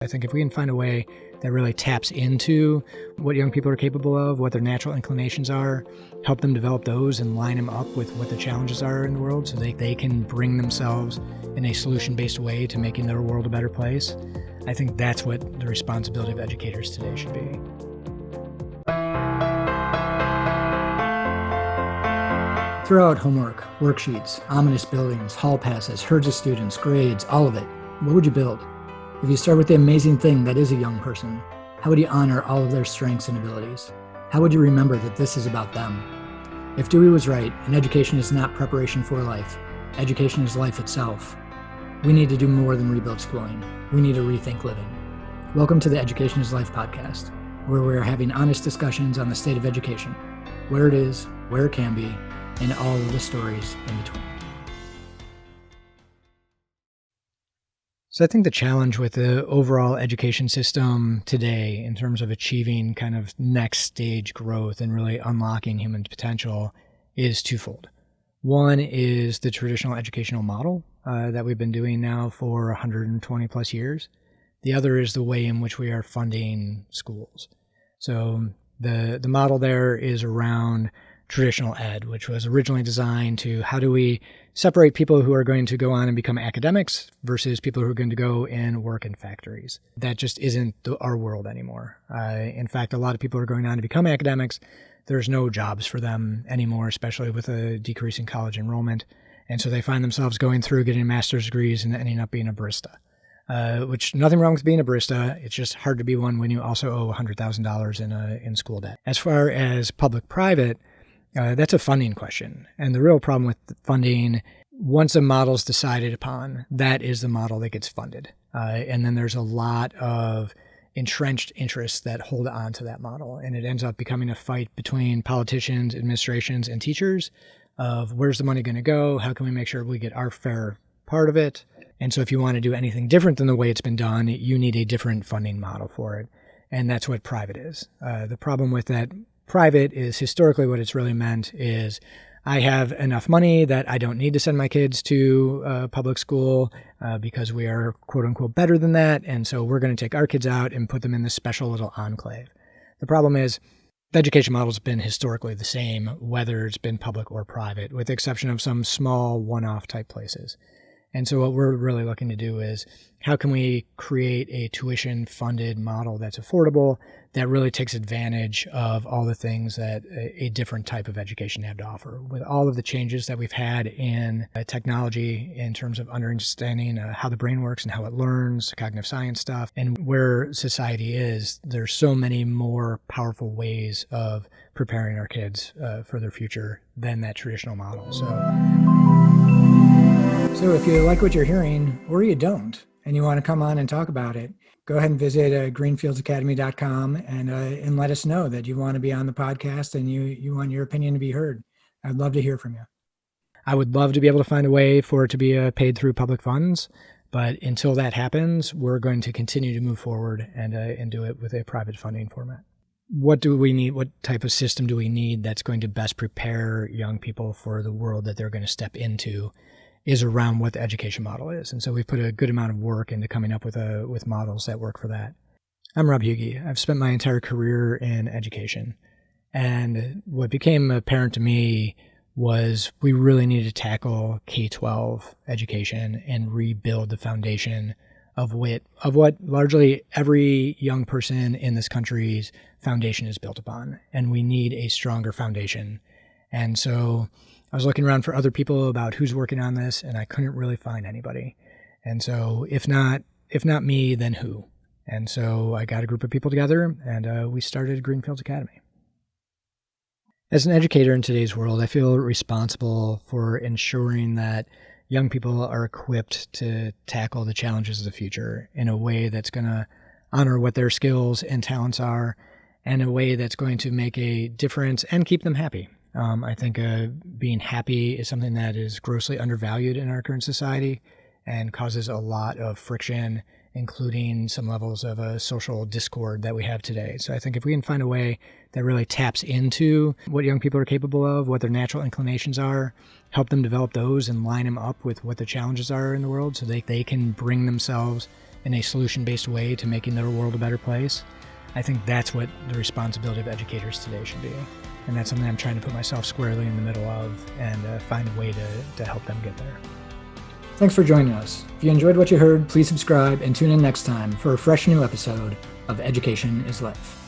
I think if we can find a way that really taps into what young people are capable of, what their natural inclinations are, help them develop those and line them up with what the challenges are in the world so they can bring themselves in a solution-based way to making their world a better place, I think that's what the responsibility of educators today should be. Throw out homework, worksheets, ominous buildings, hall passes, herds of students, grades, all of it. What would you build? If you start with the amazing thing that is a young person, how would you honor all of their strengths and abilities? How would you remember that this is about them? If Dewey was right, and education is not preparation for life, education is life itself, we need to do more than rebuild schooling. We need to rethink living. Welcome to the Education is Life podcast, where we're having honest discussions on the state of education, where it is, where it can be, and all of the stories in between. So I think the challenge with the overall education system today in terms of achieving kind of next stage growth and really unlocking human potential is twofold. One is the traditional educational model that we've been doing now for 120 plus years. The other is the way in which we are funding schools. So the model there is around traditional ed, which was originally designed to how do we separate people who are going to go on and become academics versus people who are going to go and work in factories. That just isn't our world anymore. In fact, a lot of people are going on to become academics. There's no jobs for them anymore, especially with a decrease in college enrollment. And so they find themselves going through getting master's degrees and ending up being a barista. Which nothing wrong with being a barista. It's just hard to be one when you also owe $100,000 in school debt. As far as public-private, that's a funding question. And the real problem with funding, once a model's decided upon, that is the model that gets funded. And then there's a lot of entrenched interests that hold on to that model. And it ends up becoming a fight between politicians, administrations, and teachers of where's the money going to go? How can we make sure we get our fair part of it? And so if you want to do anything different than the way it's been done, you need a different funding model for it. And that's what private is. The problem with that private is historically what it's really meant is I have enough money that I don't need to send my kids to public school because we are quote unquote better than that. And so we're going to take our kids out and put them in this special little enclave. The problem is the education model has been historically the same, whether it's been public or private, with the exception of some small one-off type places. And so what we're really looking to do is how can we create a tuition-funded model that's affordable, that really takes advantage of all the things that a different type of education have to offer. With all of the changes that we've had in technology in terms of understanding how the brain works and how it learns, cognitive science stuff, and where society is, there's so many more powerful ways of preparing our kids for their future than that traditional model. So if you like what you're hearing, or you don't, and you want to come on and talk about it, go ahead and visit greenfieldsacademy.com and let us know that you want to be on the podcast and you want your opinion to be heard. I'd love to hear from you. I would love to be able to find a way for it to be paid through public funds, but until that happens, we're going to continue to move forward and do it with a private funding format. What do we need? What type of system do we need that's going to best prepare young people for the world that they're going to step into? Is around what the education model is. And so we've put a good amount of work into coming up with models that work for that. I'm Rob Hughey. I've spent my entire career in education. And what became apparent to me was we really need to tackle K-12 education and rebuild the foundation of what largely every young person in this country's foundation is built upon. And we need a stronger foundation. And so I was looking around for other people about who's working on this, and I couldn't really find anybody. And so if not me, then who? And so I got a group of people together, and we started Greenfields Academy. As an educator in today's world, I feel responsible for ensuring that young people are equipped to tackle the challenges of the future in a way that's going to honor what their skills and talents are, and a way that's going to make a difference and keep them happy. I think being happy is something that is grossly undervalued in our current society and causes a lot of friction, including some levels of social discord that we have today. So I think if we can find a way that really taps into what young people are capable of, what their natural inclinations are, help them develop those and line them up with what the challenges are in the world so they can bring themselves in a solution-based way to making their world a better place. I think that's what the responsibility of educators today should be. And that's something I'm trying to put myself squarely in the middle of and find a way to help them get there. Thanks for joining us. If you enjoyed what you heard, please subscribe and tune in next time for a fresh new episode of Education is Life.